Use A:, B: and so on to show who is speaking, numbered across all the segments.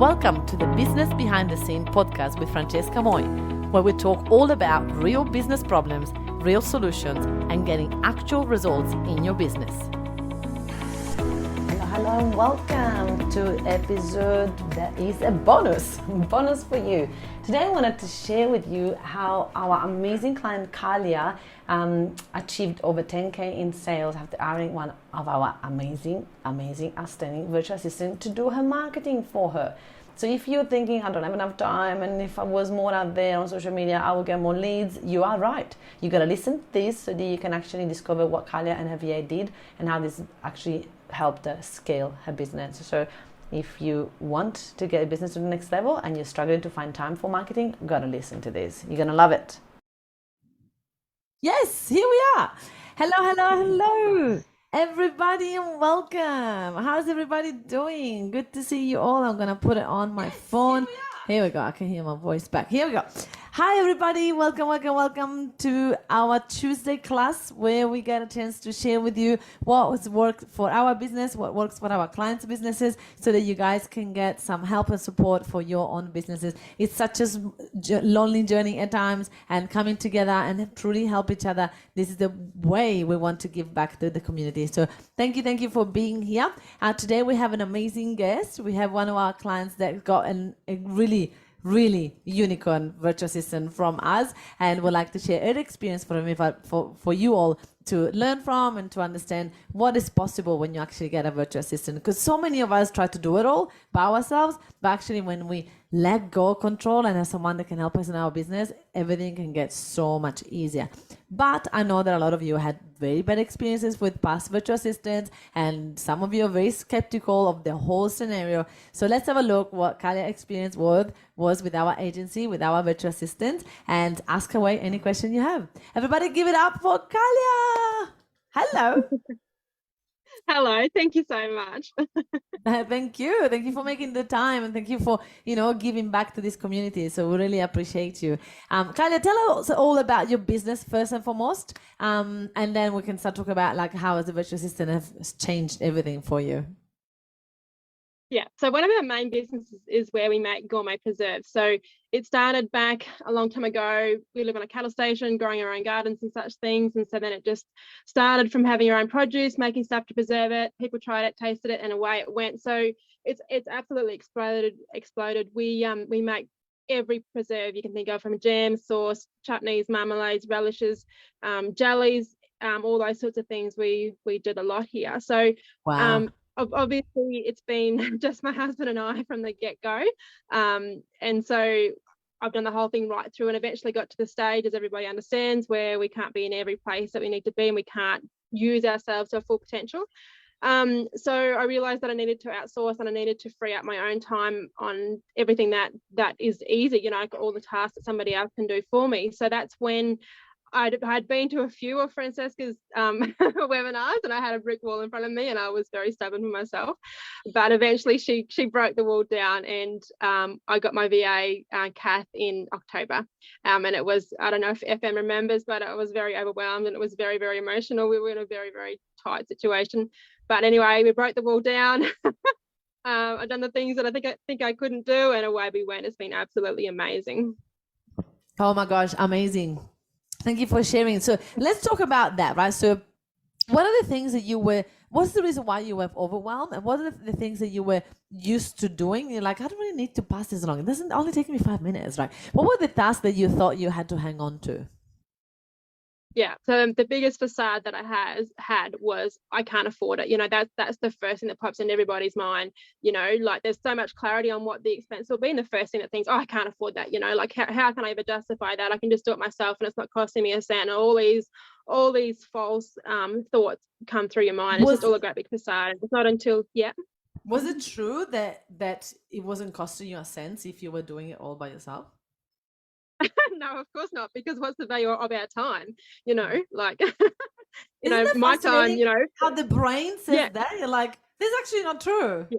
A: Welcome to the Business Behind the Scene podcast with Francesca Moi, where we talk all about real business problems, real solutions, and getting actual results in your business. Hello, and welcome to episode that is a bonus for you. Today I wanted to share with you how our amazing client Kahlia achieved over 10K in sales after hiring one of our amazing, outstanding virtual assistant to do her marketing for her. So if you're thinking, I don't have enough time, and if I was more out there on social media, I will get more leads, you are right. You got to listen to this so that you can actually discover what Kahlia and her VA did and how this actually helped her scale her business. So if you want to get a business to the next level and you're struggling to find time for marketing, you got to listen to this. You're going to love it. Yes, here we are. Hello. Everybody, and welcome. How's everybody doing? Good to see you all. I'm going to put it on my phone. Here we go. I can hear my voice back. Here we go. Hi, everybody. Welcome to our Tuesday class, where we get a chance to share with you what has worked for our business, what works for our clients' businesses, so that you guys can get some help and support for your own businesses. It's such a lonely journey at times, and coming together and truly help each other. This is the way we want to give back to the community. So thank you for being here. Today we have an amazing guest. We have one of our clients that got a really unicorn virtual assistant from us, and would like to share her experience for you all to learn from and to understand what is possible when you actually get a virtual assistant. Because so many of us try to do it all by ourselves, but actually when we let go of control and have someone that can help us in our business, everything can get so much easier. But I know that a lot of you had very bad experiences with past virtual assistants, and some of you are very skeptical of the whole scenario. So let's have a look what Kahlia's experience was with our agency, with our virtual assistant, and ask away any question you have. Everybody give it up for Kahlia. Hello.
B: Hello, thank you so much.
A: Thank you for making the time, and thank you for giving back to this community. So we really appreciate you. Kahlia, tell us all about your business first and foremost, and then we can start talking about like how the virtual assistant has changed everything for you.
B: Yeah, so one of our main businesses is where we make gourmet preserves. So it started back a long time ago. We live on a cattle station, growing our own gardens and such things. And so then it just started from having your own produce, making stuff to preserve it. People tried it, tasted it, and away it went. So it's absolutely exploded. We make every preserve you can think of, from jam, sauce, chutneys, marmalades, relishes, jellies, all those sorts of things. We did a lot here. So
A: wow.
B: Obviously it's been just my husband and I from the get-go, and so I've done the whole thing right through, and eventually got to the stage, as everybody understands, where we can't be in every place that we need to be, and we can't use ourselves to our full potential. So I realized that I needed to outsource, and I needed to free up my own time on everything that is easy, all the tasks that somebody else can do for me. So that's when I'd been to a few of Francesca's webinars, and I had a brick wall in front of me, and I was very stubborn for myself. But eventually she broke the wall down, and I got my VA Kath in October. And it was, I don't know if FM remembers, but I was very overwhelmed, and it was very, very emotional. We were in a very, very tight situation. But anyway, we broke the wall down. I've done the things that I think I couldn't do, and away we went. It's been absolutely amazing.
A: Oh my gosh, amazing. Thank you for sharing. So let's talk about that, right? So what are the things that what's the reason why you were overwhelmed? And what are the things that you were used to doing? You're like, I don't really need to pass this along. It doesn't only take me 5 minutes, right? What were the tasks that you thought you had to hang on to?
B: Yeah, so the biggest facade that I had was I can't afford it. That's the first thing that pops in everybody's mind. Like there's so much clarity on what the expense will be, and the first thing that thinks, oh, I can't afford that. Like how can I ever justify that? I can just do it myself, and it's not costing me a cent. And all these false thoughts come through your mind. It's just all a great big facade. It's not until
A: Was it true that it wasn't costing you a cent if you were doing it all by yourself?
B: No, of course not, because what's the value of our time? Like
A: my
B: time,
A: how the brain says that, you're like, this is actually not true.
B: Yeah.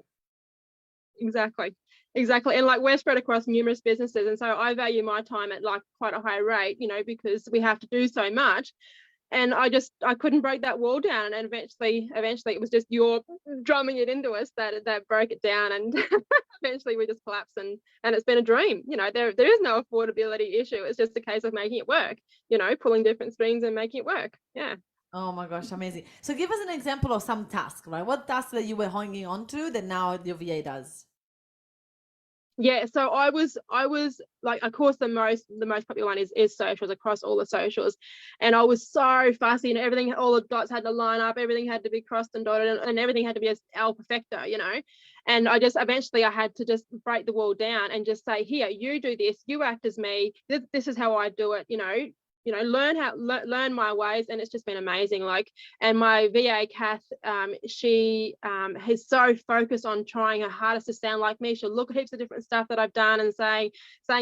B: Exactly. And like we're spread across numerous businesses, and so I value my time at like quite a high rate, because we have to do so much. And I couldn't break that wall down, and eventually it was just your drumming it into us that broke it down. And eventually we just collapse, and it's been a dream. There is no affordability issue. It's just a case of making it work, pulling different strings and making it work. Yeah.
A: Oh my gosh, amazing. So give us an example of some task, right? What task that you were hanging on to that now your VA does?
B: Yeah, so I was like, of course, the most popular one is socials, across all the socials, and I was so fussy, and everything, all the dots had to line up, everything had to be crossed and dotted, and everything had to be as al perfecto, and I just eventually I had to just break the wall down and just say, here, you do this, you act as me, this is how I do it, learn my ways. And it's just been amazing. Like, and my VA Kath, she is so focused on trying her hardest to sound like me. She'll look at heaps of different stuff that I've done and saying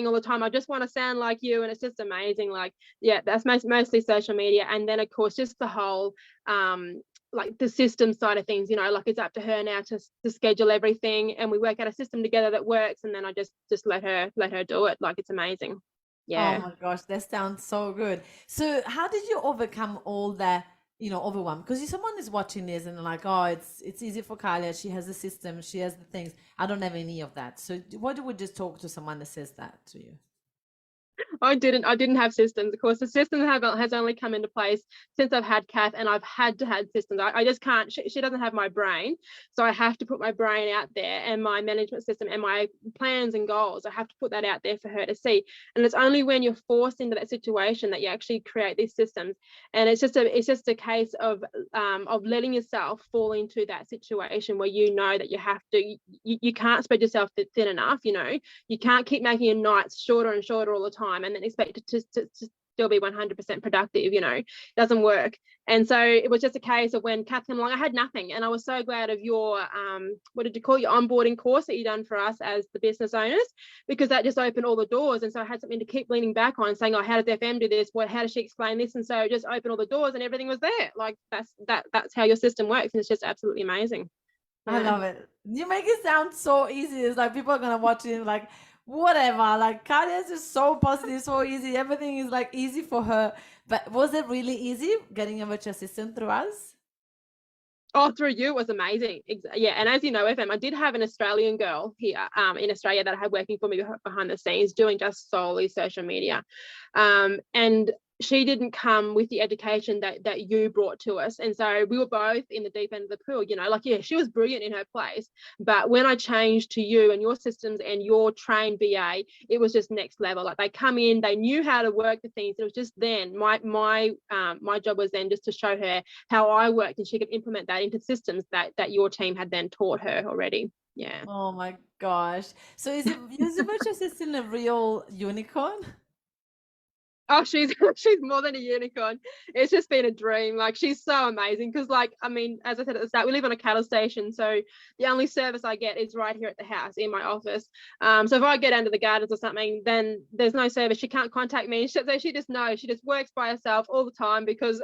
B: all the time, I just want to sound like you. And it's just amazing. Like, yeah, that's mostly social media. And then of course just the whole like the system side of things, like it's up to her now to schedule everything, and we work out a system together that works, and then I just let her do it. Like, it's amazing.
A: Oh
B: Yeah.
A: my gosh, that sounds so good. So how did you overcome all the, overwhelm? Because someone is watching this and they're like, oh, it's easy for Kahlia. She has the system, she has the things. I don't have any of that. So what do we just talk to someone that says that to you?
B: I didn't have systems. Of course, the system has only come into place since I've had Kath, and I've had to have systems. I just can't. She doesn't have my brain, so I have to put my brain out there, and my management system and my plans and goals. I have to put that out there for her to see. And it's only when you're forced into that situation that you actually create these systems. And it's just a case of letting yourself fall into that situation where you know that you have to. You can't spread yourself thin enough. You can't keep making your nights shorter and shorter all the time and then expect it to still be 100% productive. It doesn't work. And so it was just a case of when Kath came along, I had nothing, and I was so glad of your what did you call your onboarding course that you done for us as the business owners, because that just opened all the doors. And so I had something to keep leaning back on, saying, oh, how does FM do this, how does she explain this? And so it just opened all the doors and everything was there. Like, that's how your system works, and it's just absolutely amazing.
A: I love it. You make it sound so easy. It's like people are gonna watch it like whatever. Like Kahlia is just so positive, so easy. Everything is like easy for her. But was it really easy getting a virtual assistant through us?
B: Oh, through you, it was amazing. Yeah, and as you know, FM, I did have an Australian girl here in Australia that I had working for me behind the scenes, doing just solely social media. And she didn't come with the education that you brought to us. And so we were both in the deep end of the pool, like, yeah, she was brilliant in her place. But when I changed to you and your systems and your trained VA, it was just next level. Like, they come in, they knew how to work the things. It was just then my job was then just to show her how I worked, and she could implement that into systems that your team had then taught her already. Yeah.
A: Oh my gosh. So is the virtual assistant a real unicorn?
B: Oh, she's more than a unicorn. It's just been a dream. Like, she's so amazing because, like, I mean, as I said at the start, we live on a cattle station, so the only service I get is right here at the house in my office. So if I get under the gardens or something, then there's no service. She can't contact me. So she just knows. She just works by herself all the time because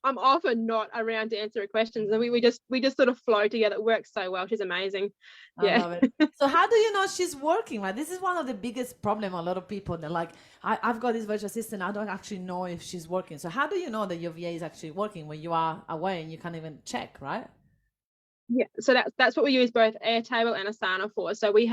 B: I'm often not around to answer her questions, and we just sort of flow together. It works so well. She's amazing.
A: I
B: Yeah.
A: love it. So how do you know she's working? Right, this is one of the biggest problem. A lot of people, they're like, I've got this virtual assistant, I don't actually know if she's working. So how do you know that your VA is actually working when you are away and you can't even check, right?
B: Yeah, so that's what we use both Airtable and Asana for. So we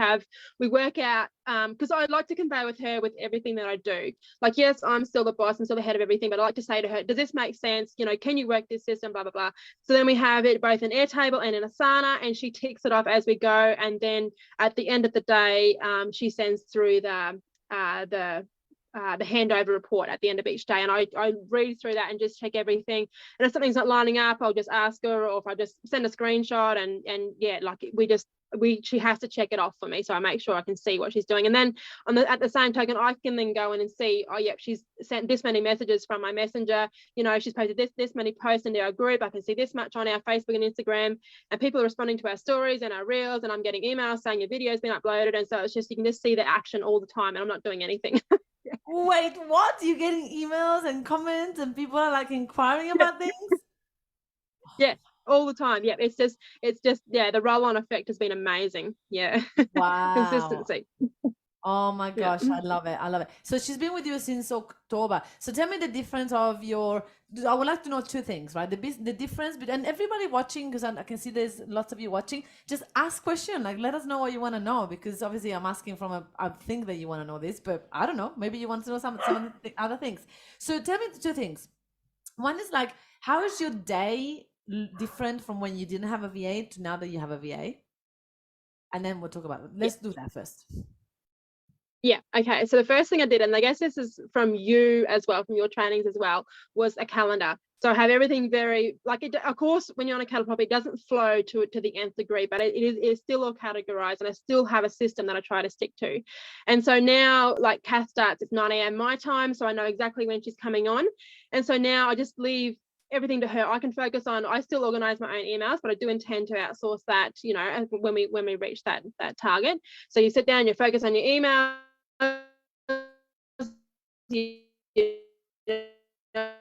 B: work out, because I like to convey with her with everything that I do. Like, yes, I'm still the boss, I'm still the head of everything, but I like to say to her, does this make sense? Can you work this system, blah, blah, blah. So then we have it both in Airtable and in Asana, and she ticks it off as we go. And then at the end of the day, she sends through the handover report at the end of each day, and I read through that and just check everything, and if something's not lining up, I'll just ask her, or if I just send a screenshot, and yeah, like, she has to check it off for me, so I make sure I can see what she's doing. And then at the same token, I can then go in and see, oh yep, she's sent this many messages from my messenger, she's posted this many posts into our group, I can see this much on our Facebook and Instagram, and people are responding to our stories and our reels, and I'm getting emails saying your video's been uploaded. And so it's just, you can just see the action all the time, and I'm not doing anything.
A: Wait, what? You're getting emails and comments and people are like inquiring about things?
B: Yeah, all the time. Yeah, it's just yeah, the roll-on effect has been amazing. Yeah.
A: Wow.
B: Consistency.
A: Oh my
B: Yeah.
A: gosh, I love it. I love it. So she's been with you since October. So tell me the difference of your, I would like to know two things, right? The difference between, and everybody watching, because I can see there's lots of you watching, just ask question. Like, let us know what you want to know, because obviously I'm asking from I think that you want to know this, but I don't know. Maybe you want to know some of the other things. So tell me the two things. One is like, how is your day different from when you didn't have a VA to now that you have a VA? And then we'll talk about it. Let's do that first.
B: Yeah. Okay. So the first thing I did, and I guess this is from you as well, from your trainings as well, was a calendar. So I have everything very like it. Of course, when you're on a cattle property, it doesn't flow to the nth degree, but it is still all categorized, and I still have a system that I try to stick to. And so now, like Kath starts at 9 a.m. my time, so I know exactly when she's coming on. And so now I just leave everything to her. I can focus on. I still organize my own emails, but I do intend to outsource that. You know, when we reach that target. So you sit down, you focus on your email.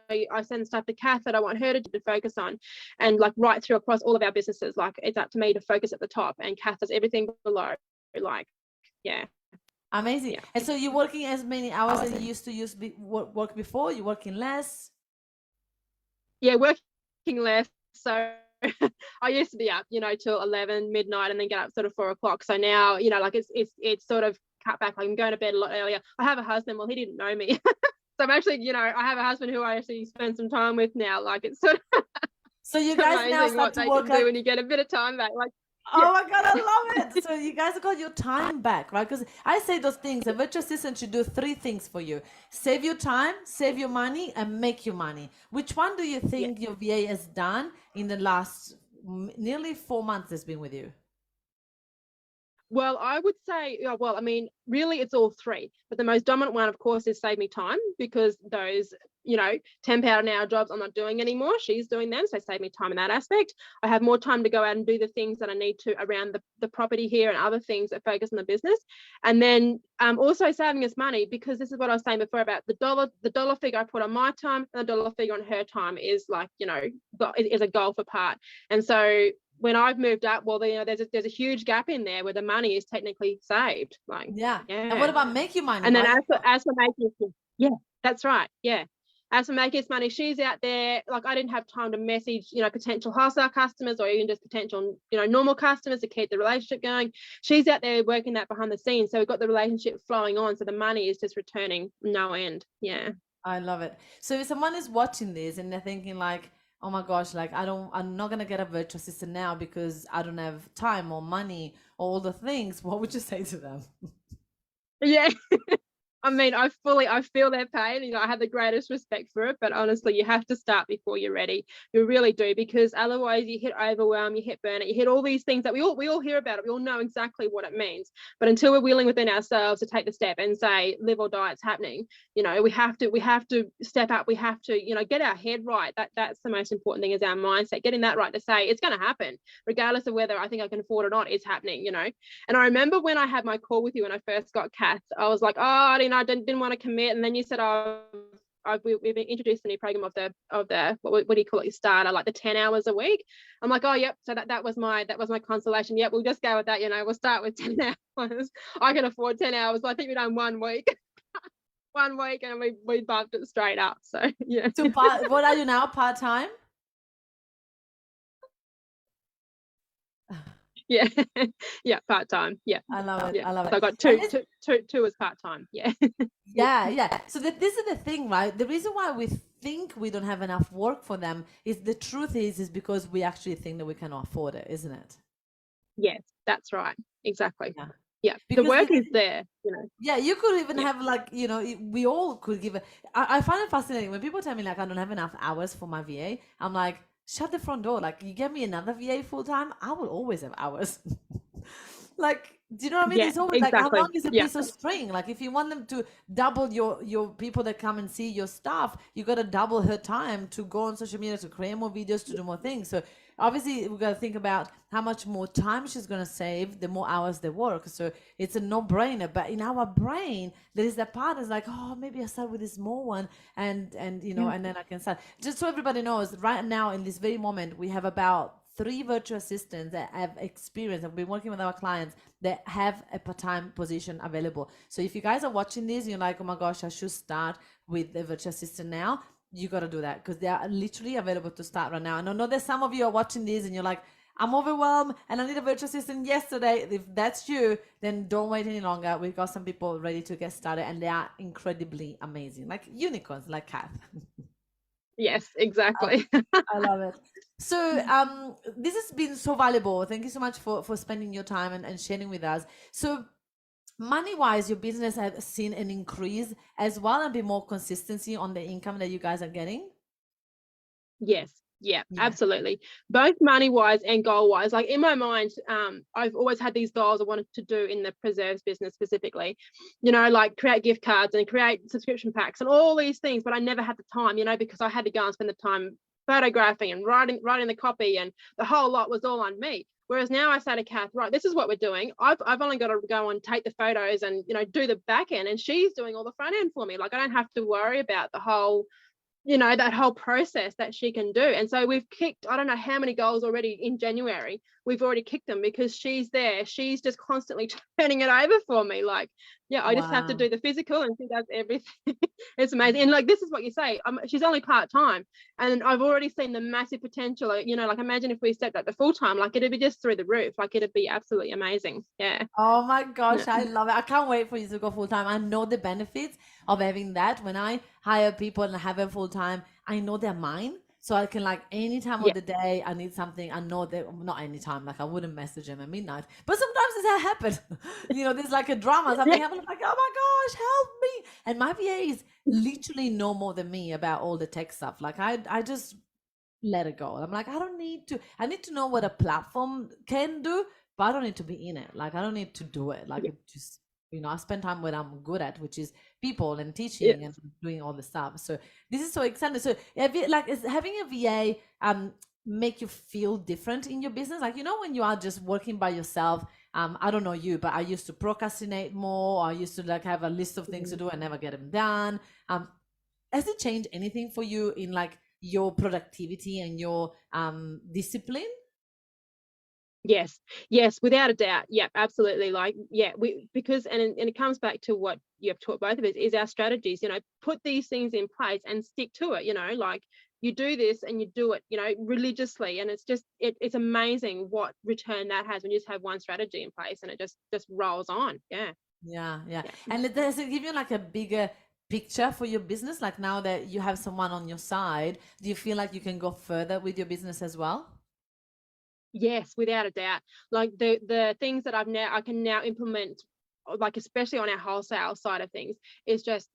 B: I send stuff to Kath that I want her to focus on, and like right through across all of our businesses, like it's up to me to focus at the top, and Kath does everything below. Like, yeah.
A: Amazing.
B: Yeah.
A: And so you're working as many hours as you used to work before? You're working less?
B: Yeah, working less. So I used to be up, you know, till 11 midnight and then get up sort of 4 o'clock. So now, you know, like it's sort of cut back. Like I'm going to bed a lot earlier. I have a husband. Well, he didn't know me. So I'm actually, you know, I have a husband who I actually spend some time with now. Like it's sort of
A: So you guys now start to work
B: do when you get a bit of time back. Like,
A: oh my God, I love it. So you guys got your time back, right? Because I say those things. A virtual assistant should do three things for you: save your time, save your money, and make you money. Which one do you think your VA has done in the last nearly 4 months it's been with you?
B: well, I would say, well, I mean, really it's all three, but the most dominant one, of course, is save me time, because those, you know, £10 an hour jobs I'm not doing anymore. She's doing them. So save me time in that aspect. I have more time to go out and do the things that I need to around the property here and other things that focus on the business. And then also saving us money, because this is what I was saying before about the dollar figure I put on my time and the dollar figure on her time is like, you know, is a gulf apart. And so when I've moved up, well, you know, there's a huge gap in there where the money is technically saved. Like,
A: Yeah.
B: yeah.
A: And what about make you money?
B: And then
A: Right?
B: as for making, yeah, that's right. Yeah. As for making us money, she's out there. Like I didn't have time to message, you know, potential wholesale customers or even just potential, you know, normal customers to keep the relationship going. She's out there working that behind the scenes. So we've got the relationship flowing on. So the money is just returning no end. Yeah.
A: I love it. So if someone is watching this and they're thinking like, oh my gosh, like I'm not gonna get a virtual assistant now because I don't have time or money or all the things, what would you say to them?
B: Yeah. I mean, I feel their pain. You know, I have the greatest respect for it, but honestly, you have to start before you're ready. You really do, because otherwise you hit overwhelm, you hit burnout, you hit all these things that we all hear about it. We all know exactly what it means. But until we're willing within ourselves to take the step and say, live or die, it's happening. You know, we have to step up. We have to, you know, get our head right. That's the most important thing, is our mindset. Getting that right to say it's going to happen, regardless of whether I think I can afford it or not. It's happening, you know. And I remember when I had my call with you when I first got Kath, I was like, oh, I didn't want to commit. And then you said, oh, we've been introduced a new program of the what do you call it, your starter, like the 10 hours a week. I'm like, oh, yep. So that was my consolation. Yep, we'll just go with that. You know, we'll start with 10 hours. I can afford 10 hours. I think we've done 1 week. 1 week, and we bumped it straight up. So yeah.
A: So what are you now, part-time?
B: Yeah. Yeah, part-time. Yeah.
A: I love it.
B: Yeah.
A: I love it.
B: So I got two as part-time. Yeah.
A: Yeah. So this is the thing, right? The reason why we think we don't have enough work for them is the truth is because we actually think that we cannot afford it, isn't it?
B: Yes, that's right. Exactly.
A: Yeah.
B: Yeah.
A: Because
B: the work is there, you know.
A: yeah, you could even have like, you know, we all could give it. I find it fascinating when people tell me like I don't have enough hours for my VA. I'm like, shut the front door. Like you get me another VA full time, I will always have hours. Like, do you know what I mean?
B: Yeah,
A: It's always like, how
B: exactly.
A: long is a
B: Yeah.
A: piece of string? Like, if you want them to double your people that come and see your stuff, you got to double her time to go on social media, to create more videos, to do more things. So obviously, we got to think about how much more time she's going to save, the more hours they work. So it's a no-brainer. But in our brain, there is that part that's like, oh, maybe I start with this small one, and you know, and then I can start. Just so everybody knows, right now in this very moment, we have about 3 virtual assistants that have experience, have been working with our clients that have a part-time position available. So if you guys are watching this, you're like, oh my gosh, I should start with the virtual assistant now. You got to do that because they are literally available to start right now. And I know that some of you are watching this and you're like, I'm overwhelmed and I need a virtual assistant yesterday. If that's you, then don't wait any longer. We've got some people ready to get started and they are incredibly amazing, like unicorns, like Kath.
B: Yes, exactly.
A: I love it. So this has been so valuable. Thank you so much for spending your time and sharing with us. So money wise, your business has seen an increase as well and be more consistency on the income that you guys are getting.
B: Yes. Yeah,
A: Yeah.
B: absolutely. Both money wise and goal wise. Like in my mind, I've always had these goals I wanted to do in the preserves business specifically, like create gift cards and create subscription packs and all these things. But I never had the time, because I had to go and spend the time photographing and writing the copy, and the whole lot was all on me. Whereas now I say to Kath, right, this is what we're doing. I've only got to go and take the photos and, do the back end, and she's doing all the front end for me. Like I don't have to worry about the whole that whole process that she can do. And so we've kicked, I don't know how many goals already in January. We've already kicked them because she's there. She's just constantly turning it over for me. Like, yeah, I just have to do the physical and she does everything. It's amazing. And like, this is what you say, she's only part-time and I've already seen the massive potential, like imagine if we stepped up to full-time, like it'd be just through the roof. Like it'd be absolutely amazing. Yeah.
A: Oh my gosh, I love it. I can't wait for you to go full-time. I know the benefits of having that. When I hire people and have them full-time, I know they're mine. So I can, like, any time of the day I need something, I know that, not any time, like I wouldn't message them at midnight, but sometimes this happens. There's like a drama, something happens, I'm like, oh my gosh, help me. And my VAs literally know more than me about all the tech stuff. Like I just let it go. I'm like, I need to know what a platform can do, but I don't need to be in it. Like I don't need to do it. Like it just, I spend time what I'm good at, which is people and teaching and doing all the stuff. So this is so exciting. So is having a VA make you feel different in your business? Like, when you are just working by yourself, I don't know you, but I used to procrastinate more. I used to like have a list of things to do and never get them done. Has it changed anything for you in like your productivity and your discipline?
B: Yes, without a doubt. Yeah, absolutely. Like, yeah, because it comes back to what you have taught both of us is our strategies. Put these things in place and stick to it. Like you do this and you do it, religiously, and it's just it's amazing what return that has when you just have one strategy in place and it just rolls on. Yeah.
A: And does it give you like a bigger picture for your business? Like now that you have someone on your side, do you feel like you can go further with your business as well?
B: Yes, without a doubt. Like the things that I can now implement, like especially on our wholesale side of things, is just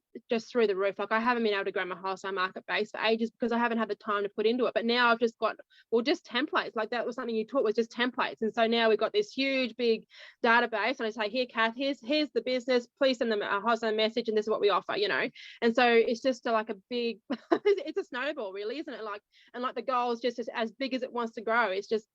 B: through the roof. Like I haven't been able to grow my wholesale market base for ages because I haven't had the time to put into it. But now I've just got, just templates. Like that was something you taught, was just templates. And so now we've got this huge big database, and I say, here, Kath, here's the business. Please send them a wholesale message, and this is what we offer. And so it's just like a big, it's a snowball, really, isn't it? Like, and like the goal is just as big as it wants to grow. It's just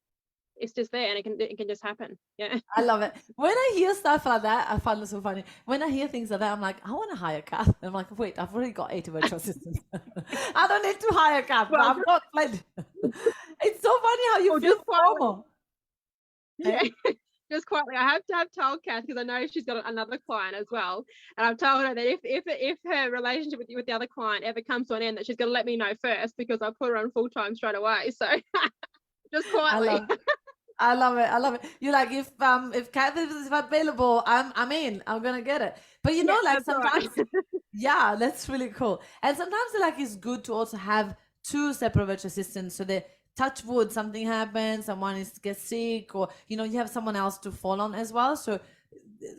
B: there, and it can just happen. Yeah.
A: I love it. When I hear stuff like that, I find it so funny. When I hear things like that, I'm like, I want to hire Kath. I'm like, wait, I've already got 80 virtual assistants. I don't need to hire Kath, but I've got plenty. It's so funny how you feel formal.
B: Yeah. Just quietly, I have told Kath, because I know she's got another client as well, and I've told her that if her relationship with the other client ever comes to an end, that she's going to let me know first, because I put her on full time straight away. So just quietly.
A: I love it. You're like, if Kath is available, I'm in. I'm gonna get it. But like sometimes, right. That's really cool. And sometimes like it's good to also have 2 separate virtual assistants, so that touch wood, something happens, someone gets sick, or you have someone else to fall on as well. So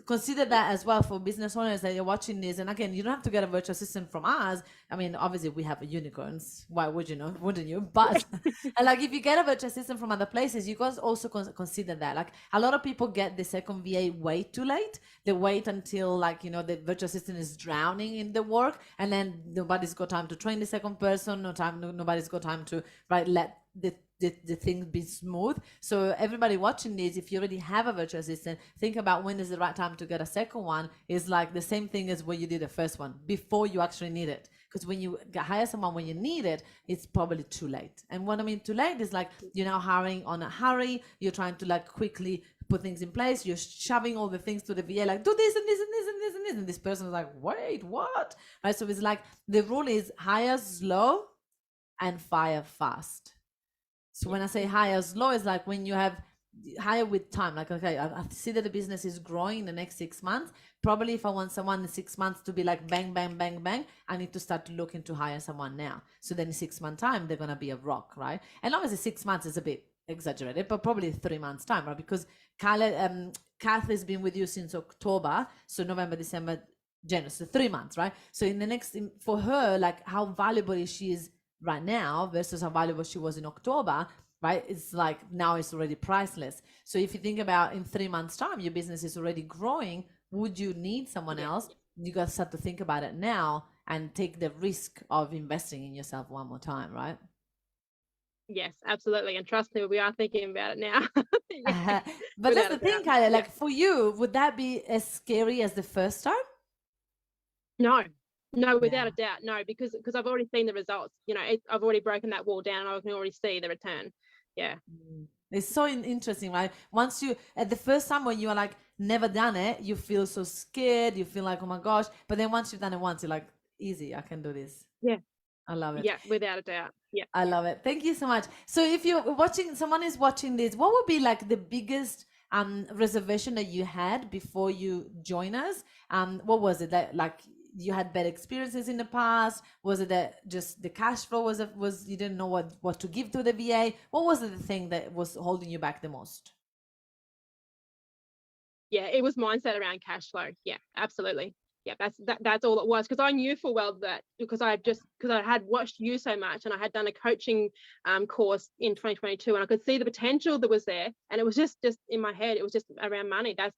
A: consider that as well for business owners that you're watching this. And again, you don't have to get a virtual assistant from us. I mean, obviously we have unicorns. Why would you know? Wouldn't you? But and like if you get a virtual assistant from other places, you guys also consider that. Like a lot of people get the second VA way too late. They wait until like, the virtual assistant is drowning in the work, and then nobody's got time to train the second person. Nobody's got time to let the thing be smooth. So everybody watching this, if you already have a virtual assistant, think about when is the right time to get a second one. Is like the same thing as when you did the first one, before you actually need it. Because when you hire someone when you need it, it's probably too late. And what I mean too late is like you're now hiring on a hurry, you're trying to like quickly put things in place, you're shoving all the things to the VA, like do this and this and this and this and this, and this person is like, wait, what? Right? So it's like the rule is hire slow and fire fast. So when I say hire slow, it's like when you have hire with time, like, okay, I see that the business is growing in the next 6 months. Probably if I want someone in 6 months to be like bang, bang, bang, bang, I need to start looking to hire someone now. So then in 6 months time, they're going to be a rock, right? And obviously 6 months is a bit exaggerated, but probably 3 months time, right? Because Kath has been with you since October. So November, December, January, so 3 months, right? So in the next, for her, like how valuable is she is right now versus how valuable she was in October, right? It's like now it's already priceless. So if you think about in 3 months time, your business is already growing, would you need someone else? You got to start to think about it now and take the risk of investing in yourself one more time, right?
B: Yes, absolutely. And trust me, we are thinking about it now.
A: But that's the thing, Kahlia, like for you, would that be as scary as the first time?
B: No, without a doubt, no, because I've already seen the results. You know, I've already broken that wall down. I can already see the return. Yeah.
A: It's so interesting, right? Once you, at the first time when you are like, never done it, you feel so scared. You feel like, oh my gosh. But then once you've done it once, you're like, easy, I can do this.
B: Yeah.
A: I love it.
B: Yeah, without a doubt. Yeah.
A: I love it. Thank you so much. So if you're watching, someone is watching this, what would be like the biggest reservation that you had before you join us? What was it that like you had bad experiences in the past? Was it that just the cash flow was you didn't know what to give to the VA? What was the thing that was holding you back the most?
B: Yeah, it was mindset around cash flow. Yeah, absolutely. Yeah, that's all it was, because I knew full well that because I had watched you so much, and I had done a coaching course in 2022, and I could see the potential that was there, and it was just in my head, it was just around money. That's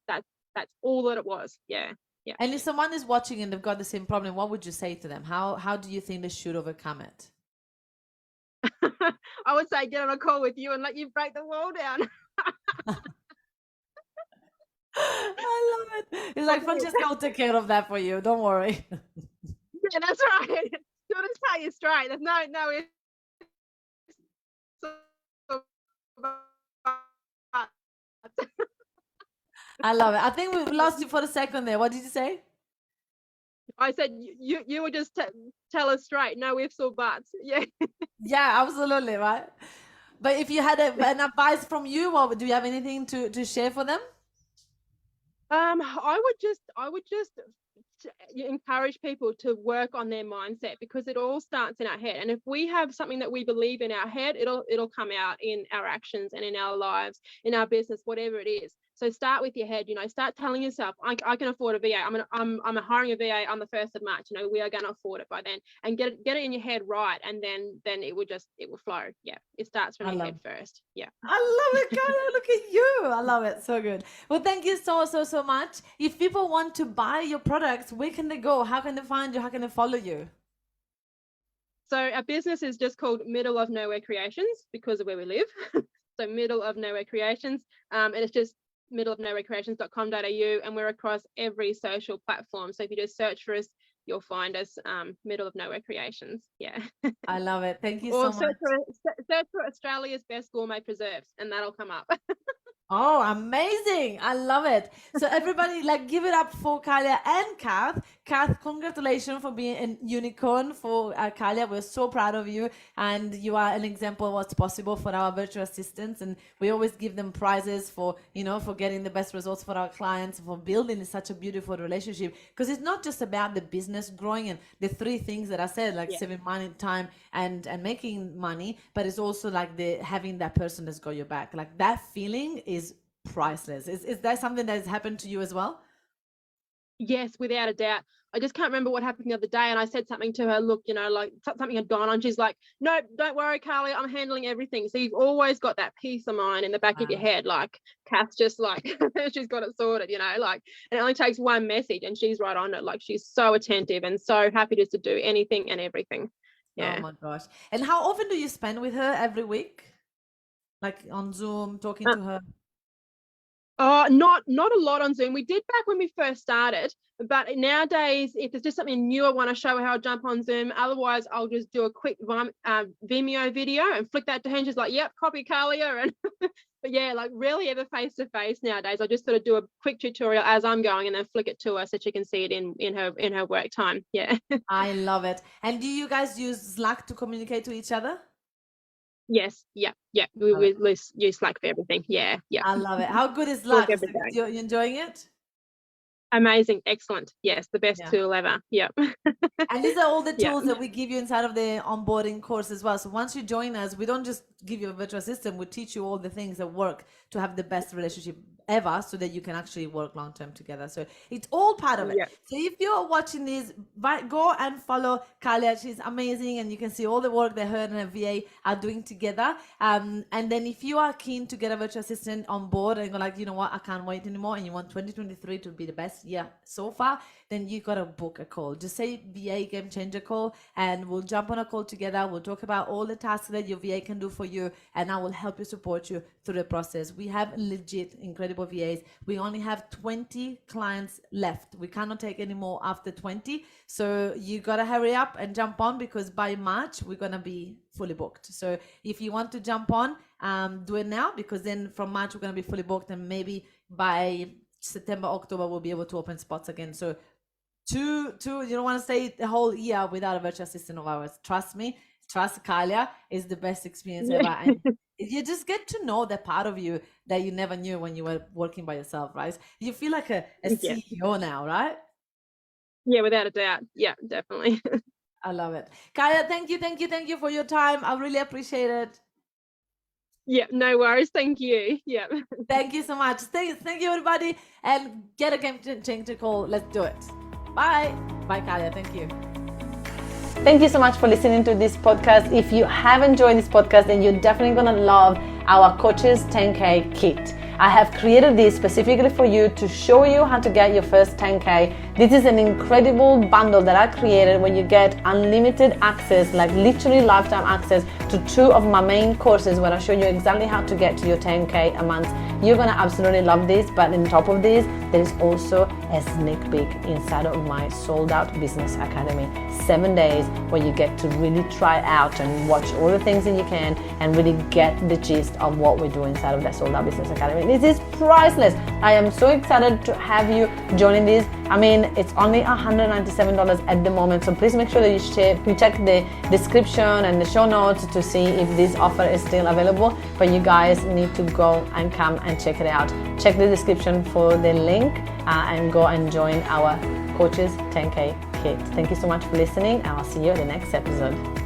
B: all that it was. Yeah.
A: And if someone is watching and they've got the same problem, what would you say to them? How do you think they should overcome it?
B: I would say get on a call with you and let you break the wall down.
A: I love it. It's like Francesca will take care of that for you. Don't worry.
B: Yeah, that's right. She'll just tell you straight. There's no
A: I love it. I think we lost you for a second there. What did you say?
B: I said you would just tell us straight. No ifs or buts. Yeah.
A: Yeah, absolutely, right. But if you had an advice from you, or do you have anything to share for them?
B: I would just encourage people to work on their mindset, because it all starts in our head. And if we have something that we believe in our head, it'll come out in our actions and in our lives, in our business, whatever it is. So start with your head. You know, start telling yourself, I can afford a VA. I'm hiring a VA on the 1st of March. You know, we are going to afford it by then, and get it in your head right, and then it will flow. Yeah, it starts from your head first. Yeah,
A: I love it, Kahlia. Look at you. I love it. So good. Well, thank you so much. If people want to buy your products, where can they go? How can they find you? How can they follow you?
B: So our business is just called Middle of Nowhere Creations because of where we live. So Middle of Nowhere Creations, and it's just middleofnowherecreations.com.au, and we're across every social platform. So if you just search for us, you'll find us, Middle of Nowhere Creations. Yeah.
A: I love it. Thank you so much.
B: Search for Australia's best gourmet preserves, and that'll come up.
A: Oh, amazing. I love it. So everybody, like, give it up for Kahlia and Kath. Kath, congratulations for being a unicorn. For Kahlia, we're so proud of you. And you are an example of what's possible for our virtual assistants. And we always give them prizes for, for getting the best results for our clients, for building such a beautiful relationship. Because it's not just about the business growing and the 3 things that I said, like saving money, time, and making money, but it's also like having that person that's got your back. Like that feeling is priceless. Is that something that has happened to you as well?
B: Yes, without a doubt. I just can't remember what happened the other day, and I said something to her, look, like something had gone on. She's like, no, don't worry, Kahlia, I'm handling everything. So you've always got that peace of mind in the back of your head, like Kath's just like, she's got it sorted, like, and it only takes one message and she's right on it. Like, she's so attentive and so happy just to do anything and everything. Yeah.
A: Oh my gosh. And how often do you spend with her every week? Like on Zoom, talking to her?
B: Oh, not a lot on Zoom. We did back when we first started, but nowadays, if there's just something new I want to show how I jump on Zoom, otherwise I'll just do a quick Vimeo video and flick that to her. And she's like, "Yep, copy Kahlia." And but yeah, like really ever face to face nowadays. I just sort of do a quick tutorial as I'm going and then flick it to her so she can see it in her work time. Yeah.
A: I love it. And do you guys use Slack to communicate to each other?
B: Yes. Yeah. We use Slack for everything. Yeah.
A: I love it. How good is Slack? You enjoying it?
B: Amazing. Excellent. Yes. The best tool ever. Yeah.
A: And these are all the tools that we give you inside of the onboarding course as well. So once you join us, we don't just give you a virtual assistant. We teach you all the things that work to have the best relationship ever so that you can actually work long term together. So it's all part of it. So if you're watching this, go and follow Kahlia. She's amazing, and you can see all the work that her and her VA are doing together. And then if you are keen to get a virtual assistant on board and go like, you know what, I can't wait anymore, and you want 2023 to be the best year so far, then you got to book a call. Just say VA Game Changer call, and we'll jump on a call together. We'll talk about all the tasks that your VA can do for you, and I will help you, support you through the process. We have legit incredible VAs. We only have 20 clients left. We cannot take any more after 20. So you got to hurry up and jump on, because by March, we're going to be fully booked. So if you want to jump on, do it now, because then from March, we're going to be fully booked, and maybe by September, October, we'll be able to open spots again. So you don't want to stay the whole year without a virtual assistant of ours. Trust me, trust Kahlia, is the best experience ever. And you just get to know that part of you that you never knew when you were working by yourself, right? You feel like a CEO now, right?
B: Yeah, without a doubt. Yeah, definitely.
A: I love it. Kahlia, thank you for your time. I really appreciate it.
B: Yeah, no worries. Thank you. Yeah.
A: Thank you so much. Thank you, everybody. And get a Game Changer call. Let's do it. Bye. Bye, Kahlia. Thank you. Thank you so much for listening to this podcast. If you have enjoyed this podcast, then you're definitely going to love our Coaches 10K kit. I have created this specifically for you to show you how to get your first 10K. This is an incredible bundle that I created when you get unlimited access, like literally lifetime access to 2 of my main courses where I show you exactly how to get to your 10K a month. You're going to absolutely love this, but on top of this, there is also a sneak peek inside of my sold out business academy. 7 days where you get to really try out and watch all the things that you can and really get the gist of what we do inside of that sold out business academy. This is priceless. I am so excited to have you joining this. I mean, it's only $197 at the moment, so please make sure that you check the description and the show notes to see if this offer is still available. But you guys need to go and come and check it out. Check the description for the link and go and join our Coaches 10K kit. Thank you so much for listening, and I'll see you in the next episode.